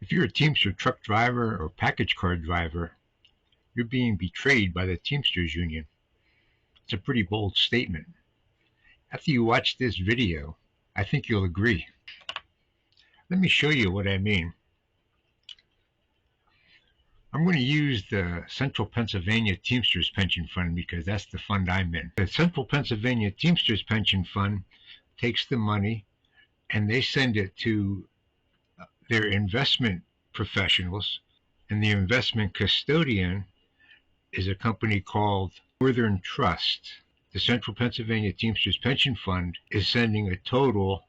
If you're a Teamster truck driver or package car driver, you're being betrayed by the Teamsters Union. It's a pretty bold statement. After you watch this video, I think you'll agree. Let me show you what I mean. I'm going to use the Central Pennsylvania Teamsters Pension Fund because that's the fund I'm in. The Central Pennsylvania Teamsters Pension Fund takes the money and they send it to their investment professionals, and the investment custodian is a company called Northern Trust. The Central Pennsylvania Teamsters Pension Fund is sending a total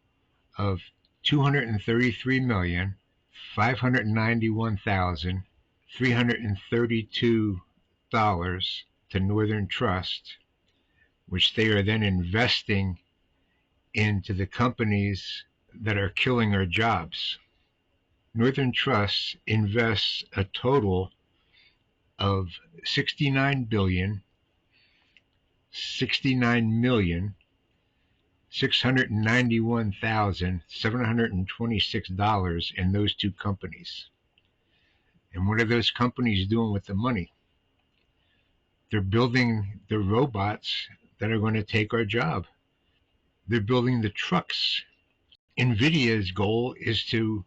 of $233,591,332 to Northern Trust, which they are then investing into the companies that are killing our jobs. Northern Trust invests a total of $69,691,726 in those two companies. And what are those companies doing with the money? They're building the robots that are going to take our job. They're building the trucks. NVIDIA's goal is to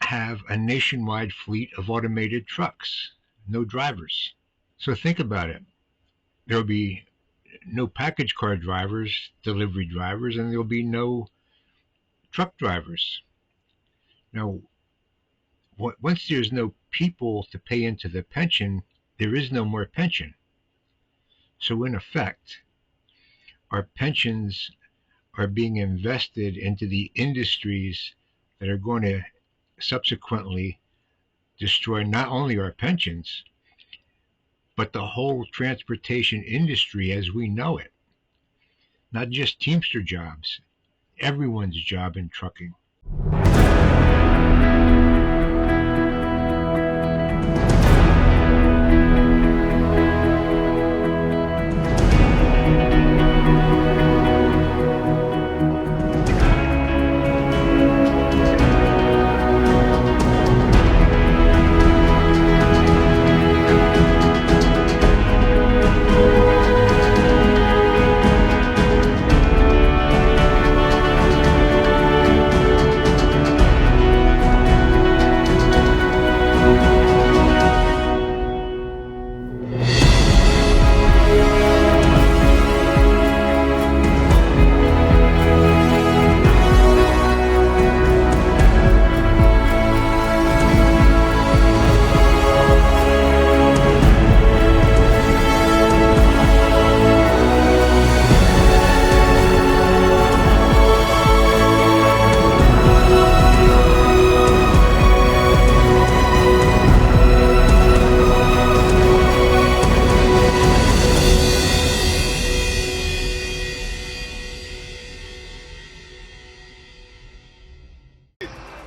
have a nationwide fleet of automated trucks, no drivers. So think about it. There'll be no package car drivers, delivery drivers, and there'll be no truck drivers. Now, once there's no people to pay into the pension, there is no more pension. So in effect, our pensions are being invested into the industries that are going to subsequently destroy not only our pensions, but the whole transportation industry as we know it. Not just Teamster jobs, everyone's job in trucking.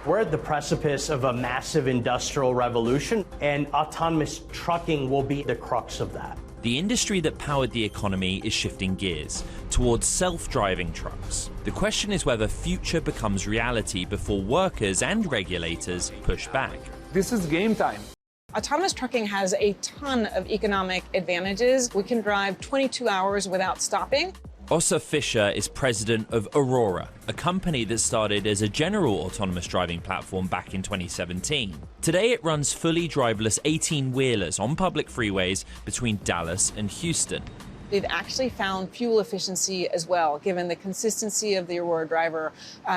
We're at the precipice of a massive industrial revolution, and autonomous trucking will be the crux of that. The industry that powered the economy is shifting gears towards self-driving trucks. The question is whether future becomes reality before workers and regulators push back. This is game time. Autonomous trucking has a ton of economic advantages. We can drive 22 hours without stopping. Ossa Fisher is president of Aurora, a company that started as a general autonomous driving platform back in 2017. Today it runs fully driverless 18-wheelers on public freeways between Dallas and Houston. We've actually found fuel efficiency as well, given the consistency of the Aurora driver.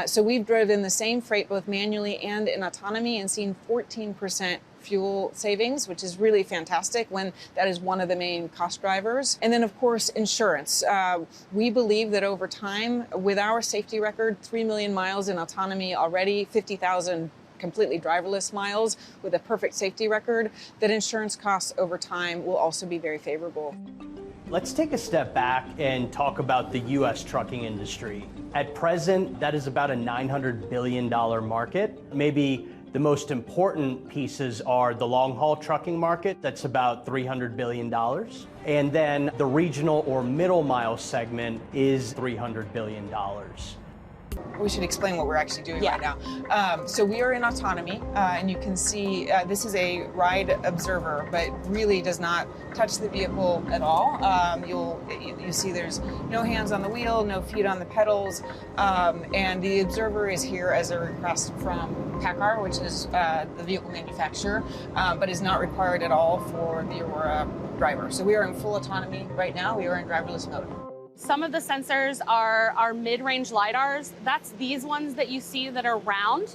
So we've driven the same freight both manually and in autonomy and seen 14% fuel savings, which is really fantastic when that is one of the main cost drivers. And then, of course, insurance. We believe that over time, with our safety record, 3 million miles in autonomy already, 50,000 completely driverless miles with a perfect safety record, that insurance costs over time will also be very favorable. Let's take a step back and talk about the U.S. trucking industry. At present, that is about a $900 billion market. Maybe the most important pieces are the long-haul trucking market, that's about $300 billion. And then the regional or middle mile segment is $300 billion. We should explain what we're actually doing right now. So we are in autonomy, and you can see this is a ride observer, but really does not touch the vehicle at all. You see there's no hands on the wheel, no feet on the pedals, and the observer is here as a request from PACCAR, which is the vehicle manufacturer, but is not required at all for the Aurora driver. So we are in full autonomy right now. We are in driverless mode. Some of the sensors are mid-range LiDARs. That's these ones that you see that are round.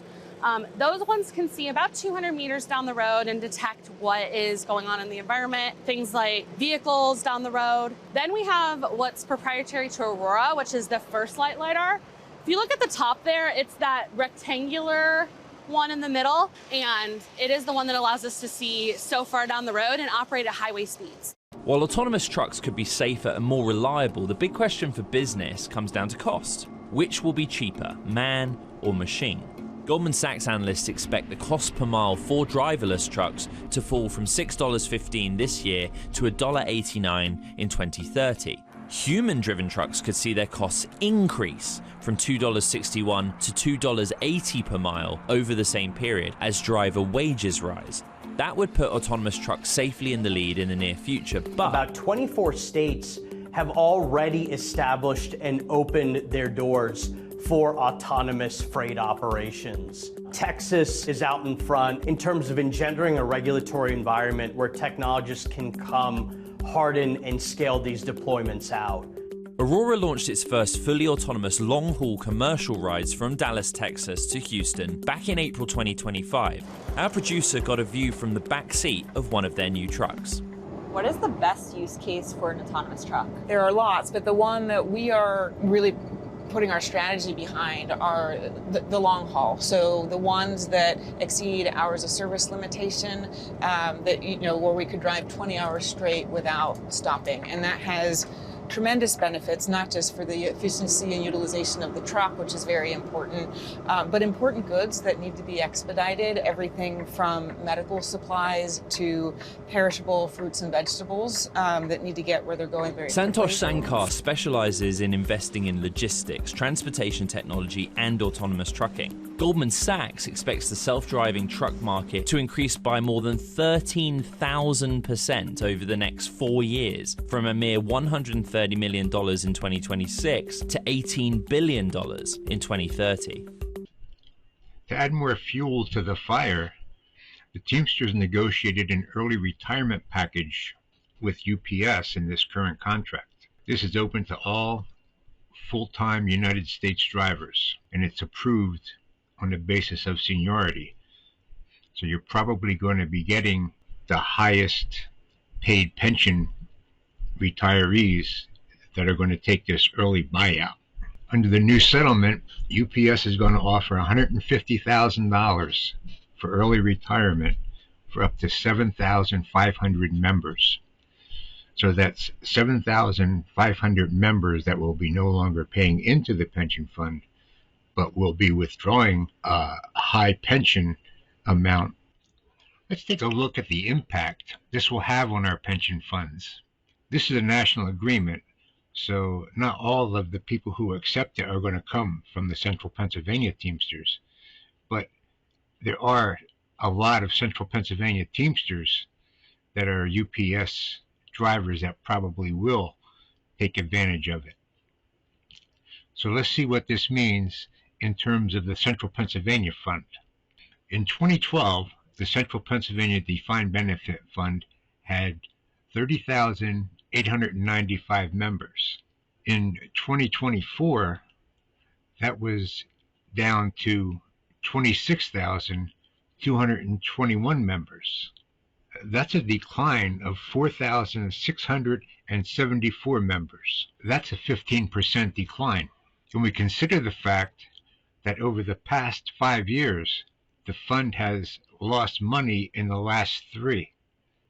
Those ones can see about 200 meters down the road and detect what is going on in the environment, things like vehicles down the road. Then we have what's proprietary to Aurora, which is the First Light LiDAR. If you look at the top there, it's that rectangular one in the middle, and it is the one that allows us to see so far down the road and operate at highway speeds. While autonomous trucks could be safer and more reliable, the big question for business comes down to cost. Which will be cheaper, man or machine? Goldman Sachs analysts expect the cost per mile for driverless trucks to fall from $6.15 this year to $1.89 in 2030. Human-driven trucks could see their costs increase from $2.61 to $2.80 per mile over the same period as driver wages rise. That would put autonomous trucks safely in the lead in the near future, but about 24 states have already established and opened their doors for autonomous freight operations. Texas is out in front in terms of engendering a regulatory environment where technologists can come, harden, and scale these deployments out. Aurora launched its first fully autonomous long-haul commercial rides from Dallas, Texas to Houston back in April 2025. Our producer got a view from the back seat of one of their new trucks. What is the best use case for an autonomous truck? There are lots, but the one that we are really putting our strategy behind are the long haul. So the ones that exceed hours of service limitation, where we could drive 20 hours straight without stopping. And that has tremendous benefits, not just for the efficiency and utilization of the truck, which is very important, but important goods that need to be expedited, everything from medical supplies to perishable fruits and vegetables that need to get where they're going very quickly. Santosh Sankar specializes in investing in logistics, transportation technology, and autonomous trucking. Goldman Sachs expects the self-driving truck market to increase by more than 13,000% over the next 4 years, from a mere $130 million in 2026 to $18 billion in 2030. To add more fuel to the fire, the Teamsters negotiated an early retirement package with UPS in this current contract. This is open to all full-time United States drivers, and it's approved on the basis of seniority. So you're probably going to be getting the highest paid pension retirees that are going to take this early buyout. Under the new settlement, UPS is going to offer $150,000 for early retirement for up to 7,500 members. So that's 7,500 members that will be no longer paying into the pension fund, but will be withdrawing a high pension amount. Let's take a look at the impact this will have on our pension funds. This is a national agreement, so not all of the people who accept it are going to come from the Central Pennsylvania Teamsters, but there are a lot of Central Pennsylvania Teamsters that are UPS drivers that probably will take advantage of it. So let's see what this means in terms of the Central Pennsylvania Fund. In 2012, the Central Pennsylvania Defined Benefit Fund had 30,895 members. In 2024, that was down to 26,221 members. That's a decline of 4,674 members. That's a 15% decline. When we consider the fact that over the past 5 years, the fund has lost money in the last 3.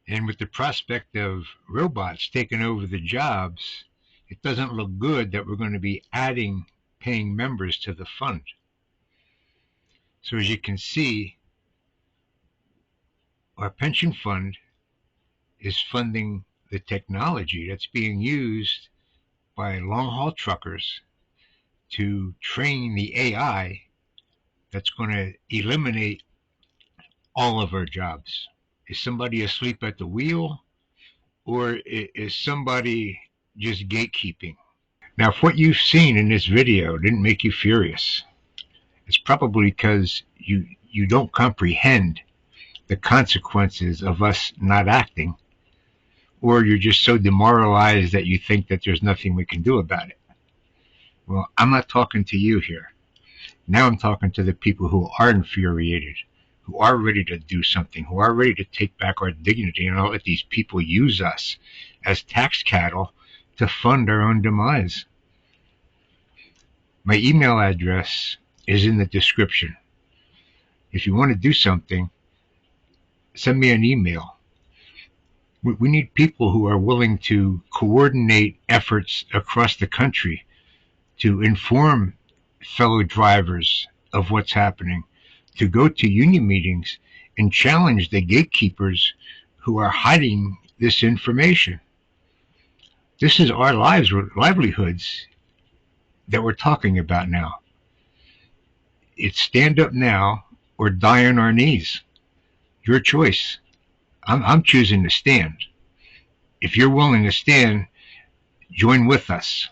And with the prospect of robots taking over the jobs, it doesn't look good that we're going to be adding paying members to the fund. So as you can see, our pension fund is funding the technology that's being used by long-haul truckers to train the AI that's going to eliminate all of our jobs? Is somebody asleep at the wheel, or is somebody just gatekeeping? Now, if what you've seen in this video didn't make you furious, it's probably because you don't comprehend the consequences of us not acting, or you're just so demoralized that you think that there's nothing we can do about it. Well, I'm not talking to you here. Now I'm talking to the people who are infuriated, who are ready to do something, who are ready to take back our dignity and not let these people use us as tax cattle to fund our own demise. My email address is in the description. If you want to do something, send me an email. We need people who are willing to coordinate efforts across the country to inform fellow drivers of what's happening, to go to union meetings and challenge the gatekeepers who are hiding this information. This is our livelihoods that we're talking about now. It's stand up now or die on our knees. Your choice. I'm choosing to stand. If you're willing to stand, join with us.